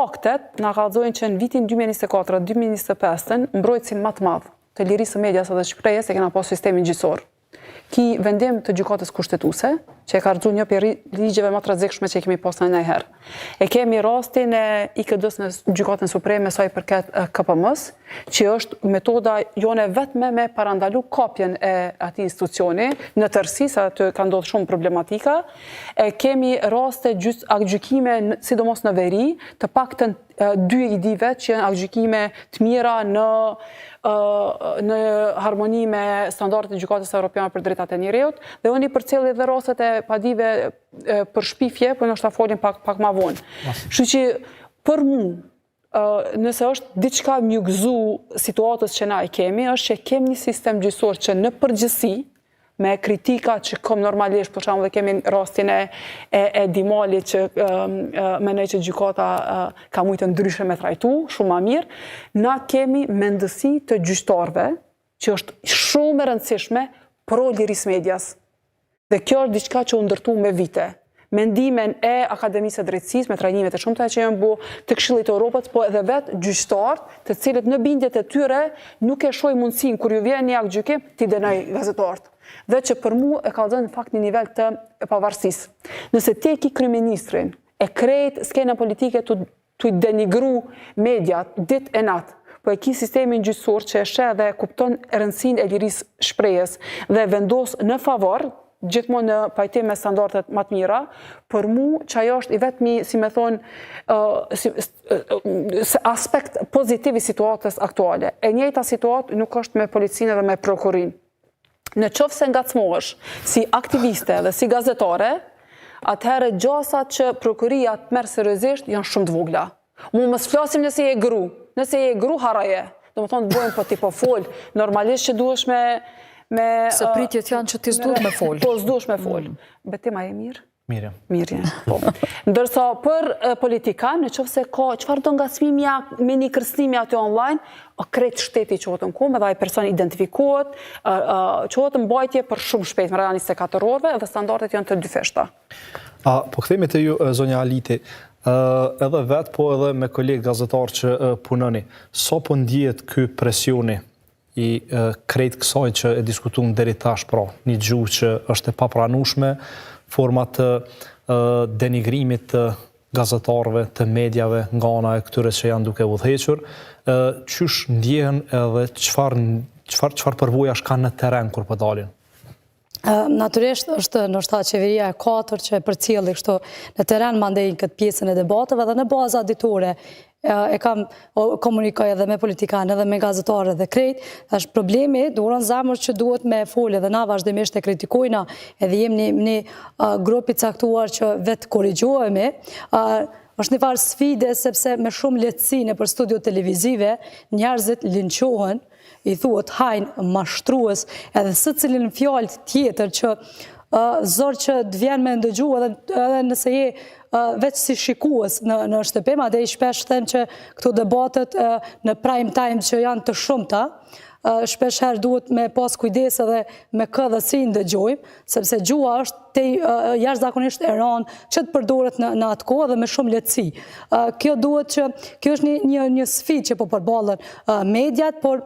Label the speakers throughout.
Speaker 1: Faktet na kallëzojnë që në vitin 2024-2025 mbrojtësin më të madh të lirisë së medias edhe shprehjes e kena pas sistemin gjyqësor. Ki vendim të gjykatës kushtetuese, që e ka rrëzu një për ligjeve më të rrezikshme që kemi pas ndonjëherë. E kemi rastin e IKD-s në gjykatën supreme sa i përket KPM-s, që është metoda jone vetme me parandalu kopjen e atij institucioni në tërësi, sa aty ka ndodhur shumë problematika. E kemi raste gjykime sidomos në veri, të paktën 2 idive që janë gjykime të mira në harmoni me standardet e gjykatës evropiane për drejtat e njerëzit, dhe unë i përcjell edhe rastet e padive për shpifje, po ndoshta folin pak më vonë. Kështu që për mua, nëse është diçka më gëzu situatës që na i kemi, është që kemi një sistem gjyqësor që në përgjithësi me kritika që kom normalisht, për shembull kemi rastin e Dimalit që mendoj që gjykata ka mujtë ndryshe me trajtu, shumë më mirë, na kemi mendësi të gjyqtarëve që është shumë e rëndësishme pro lirisë medias. Dhe kjo është diçka që u ndërtu me vite. Mendimen e Akademisë së Drejtësisë me trajnimet e shumta që janë bu të Këshillit të Evropës, po edhe vetë gjyqtarët, të cilët në bindjet e tyre nuk e shohin mundësinë kur ju vjen një akt gjykim t'i dënoj gazetarët. Dhe që për mua e ka dhënë në fakt një nivel të pavarësisë. Nëse ti ki kryeministrin e krejt skenën politike t'u denigru mediat ditë e natë, po e ki sistemin gjyqësor që e sheh dhe kupton rëndësinë e lirisë shprehjes dhe vendos në favor gjithmonë në pajtim me standardet më të mira, për mua që ajo është i vetmi, si me thonë, aspekt pozitiv i situatës aktuale. E njëjta situatë nuk është me policinë dhe me prokurin. Në qoftë se ngacmohesh si aktiviste dhe si gazetare, atëherë gjasat që prokuria të merr seriozisht janë shumë të vogla. Mos flasim nëse je gru. Nëse je gru haraje. Domethënë të bëjmë po ti po fol, normalisht që duhesh me
Speaker 2: se pritjet janë që ti s'duhet me fol.
Speaker 1: Po s'duhesh me fol. Betima e mirë?
Speaker 3: Mirë.
Speaker 1: Mirë, po. Ndërsa për politikan, në qoftë se ka çfarë do ngacmimi me një kërcënimi aty online, krejt shteti quhet në kumë, dhe ai person identifikohet, quhet mbajtje për shumë shpejt, me 24 orëve, dhe standardet janë të dyfeshta.
Speaker 3: Po kthehemi te ju, zonja Aliti, edhe vetë, po edhe me kolegë gazetarë që punoni, sa po ndjehet ky presioni i krejt kësaj që e diskutuam deri tash, pra, një gjuhë që është e papranueshme, forma të denigrimit të gazetarëve, të medjave, nga ana e këtyre që janë duke udhëhequr, qysh ndjehen edhe çfarë përvojash kanë në terren kur po dalin?
Speaker 2: Natyrisht është ndoshta qeveria e 4 që e përcjelli kështu në terren mandej këtë pjesën e debateve dhe në baza ditore e kam komunikoj edhe me politikanë edhe me gazetarë dhe krejt, është problemi, duron zamër që duhet me folë edhe na vazhdimisht e kritikojna edhe jem një grupi caktuar që vetë korrigjohemi, është një farë sfide sepse me shumë lehtësi në për studio televizive njerëzit linçohen, i thuhet hajnë mashtrues edhe secilin fjalë tjetër që zorë që të vjen me ndëgju edhe nëse je veç si shikues në shtëpi, madje shpesh them që këto debatet në prime time që janë të shumta, shpesh herë duhet me pas kujdes edhe me kë dhe si ndëgjojmë, sepse gjua është jashtëzakonisht e rëndë që të përdoret në atë kohë dhe me shumë lehtësi. Kjo është një sfidë që po përballen mediat, por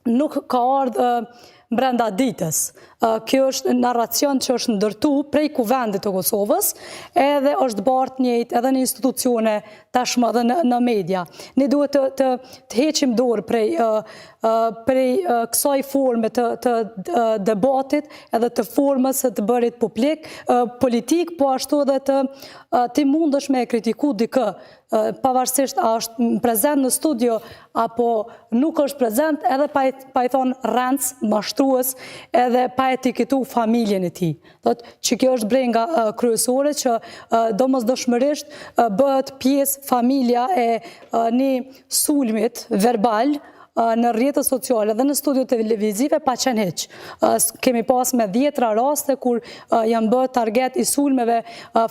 Speaker 2: nuk ka ardhur brenda ditës. Kjo është narracion që është ndërtu prej kuvendit të Kosovës, edhe është bartë njëjtë edhe në institucione tashmë edhe në media. Ne duhet të heqim dorë prej kësaj forme të debatit edhe të formës të bërit politik, po ashtu edhe ti mundesh me kritiku dikë, pavarësisht a është prezent në studio apo nuk është prezent, edhe pa i thonë rëndës, mashtrues, edhe pa etiketu familjen e tij. Që kjo është brenga kryesore që domosdoshmërisht bëhet pjesë familja e një sulmit verbal në rrjetet sociale dhe në studio televizive pa qenë hiç. Kemi pas me 10 raste kur janë bërë target i sulmeve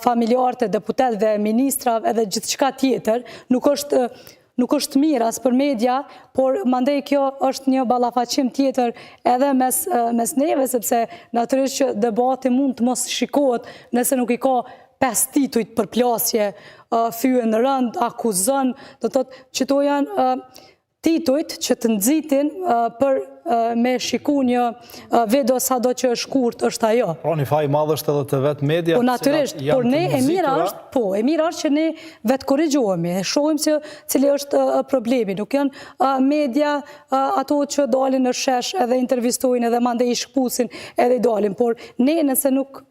Speaker 2: familjarë të deputetëve, ministrave edhe gjithçka tjetër, nuk është mirë as për media, por mandej kjo është një ballafaqim tjetër edhe mes neve, sepse natyrisht që debati mund të mos shikohet nëse nuk i ka 5 titujt për plasje, fyën rënd, akuzën, do të thotë që to janë titujt që të nxitin për me shiku një video sa do që është shkurt është ajo.
Speaker 3: Pra një faj madhë është edhe të vetë media.
Speaker 2: Po natyrisht, por ne e mira është që ne vetë korrigjohemi, e shohim se cili është problemi. Nuk janë media ato që dalin në shesh edhe intervistojnë edhe mande i shkpusin edhe i dalin, por ne nëse nuk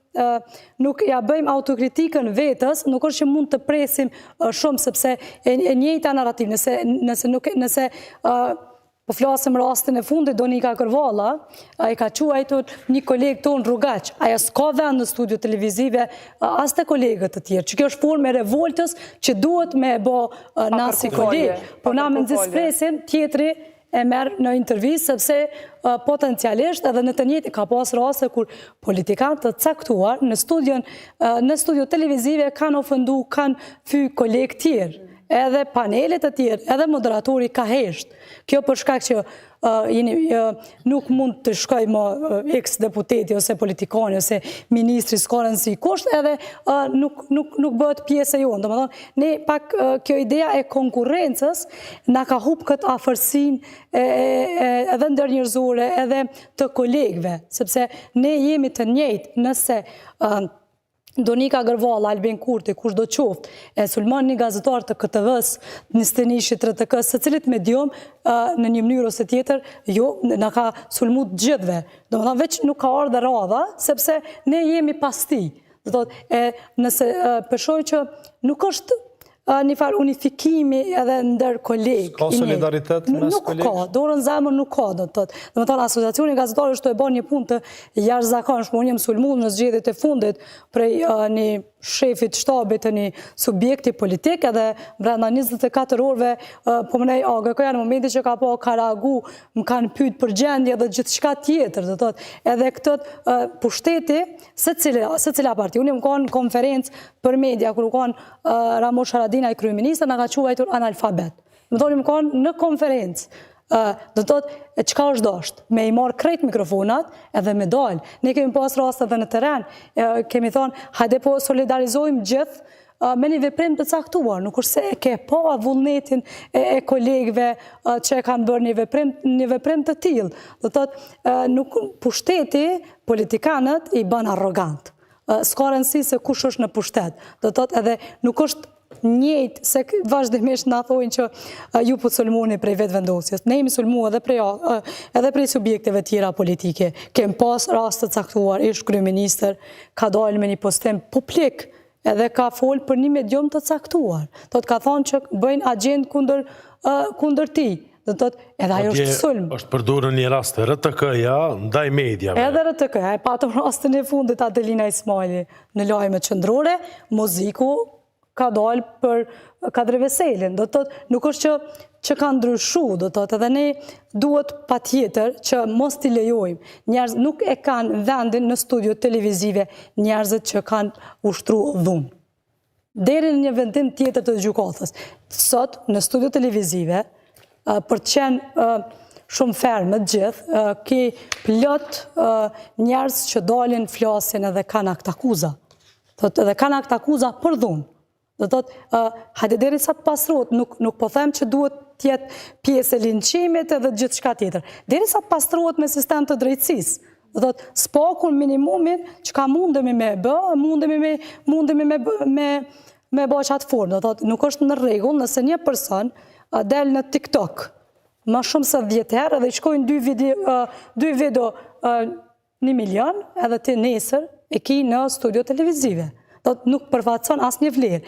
Speaker 2: ja bëjmë autokritikën vetës, nuk është që mund të presim shumë, sepse e njëjta narrativ, nëse po flasëm rastin e fundit, Donika Kërvalla, e ka quajtur një kolegë tonë rrugaq, ajo s'ka vend në studio televizive, as të kolegët të tjerë, që kjo është formë e revoltës që duhet me bo nasi kolegë, po na me nëzispresim tjetri e merë në intervjistë, sepse potencialisht edhe në të njëjtin ka pas raste kur politikanët të caktuar në studio televizive kanë ofendu, kanë fy kolegë tjerë, edhe panelet të tjerë, edhe moderatori ka hesht. Kjo për shkak që nuk mund të shkoj më ex-deputeti ose politikani ose ministri s'ka rëndësi kusht, edhe nuk bëhet pjesë e jonë. Domethënë, ne pak kjo idea e konkurrencës na ka hup këtë afërsinë edhe ndërnjerëzore, edhe të kolegëve, sepse ne jemi të njëjtë nëse Donika Kërvalla, Albin Kurti, kush do qoftë, e sulmon një gazetar të KTV-s, një stenishit RTK-s, se cilit medium në një mënyrë ose tjetër, jo, në ka sulmu të gjithve. Do më thonë, veç nuk ka ardhe radha, sepse ne jemi pas ti. Nëse përshoj që nuk është një farë unifikimi edhe ndër kolegë.
Speaker 3: Ka solidaritet mes kolegë?
Speaker 2: Nuk ka, dorën zemër nuk ka, do të thonë, Asociacioni Gazetarëve është të e bërë një punë të jashtëzakonshme. Unë jam sulmuar në zgjedhjet e fundit prej një shefit shtabit të një subjekti politik, edhe brenda 24 orëve po më nej AGK-ja në momentin që ka reagu, më kanë pyet për gjendje dhe gjithçka tjetër, do thotë, edhe këtë pushteti se cila parti. Unë më kanë konferencë për media kur u kanë Ramosh Haradinaj kryeminist, na ka quajtur analfabet. Më thonë më kanë në konferencë. Do thotë, çka është dashur, me i marr krejt mikrofonat edhe me dal. Ne kemi pas raste edhe në terren, kemi thonë, hajde po solidarizojmë gjithë me një veprim të caktuar, nuk është se e ke pa vullnetin e kolegëve që e kanë bërë një veprim të tillë. Do thotë, nuk pushteti, politikanët i bën arrogant. S'ka rëndësi se kush është në pushtet. Do thotë, edhe nuk është njëjtë, se vazhdimisht na thojnë që ju po sulmoni prej vetë vendosjes. Ne jemi sulmu edhe prej subjekteve tjera politike. Kem pas rast të caktuar, ish kryeministër ka dalë me një postim publik, edhe ka folë për një medium të caktuar. Thot ka thonë që bëjnë agjend kundër ti. Edhe ajo është sulm.
Speaker 4: është përdorur një rast të RTK-ja ndaj mediave.
Speaker 2: Edhe RTK-ja, e patëm rastin e fundit Adelina Ismaili në lajmet qendrore, muziku ka dalë për Kadri Veselin. Do të thotë, nuk është që ka ndryshu, do të thotë, edhe ne duhet patjetër që mos t'i lejojmë. Njerëz nuk e kanë vendin në studio televizive njerëzit që kanë ushtru dhunë. Deri në një vendim tjetër të gjykatës. Sot, në studio televizive, për të qenë shumë fermë të gjithë, ki plot njerëz që dalin flasin edhe kanë akt akuza. Edhe kanë akt akuza për dhunë. Do thotë, hajde deri sa të pastrohet, nuk po them që duhet tjetë pjesë e linçimit edhe gjithçka tjetër. Deri sa të pastrohet me sistem të drejtësisë. Do thotë, spakun minimumin që ka mundemi me bë, mundemi me bë qatë formë. Do thotë, nuk është në rregull nëse një person del në TikTok më shumë se 10 herë edhe i shkojnë 2 video 1 milion, edhe ti nesër e ki në studio televizive. Nuk përfaqëson asnjë vlerë.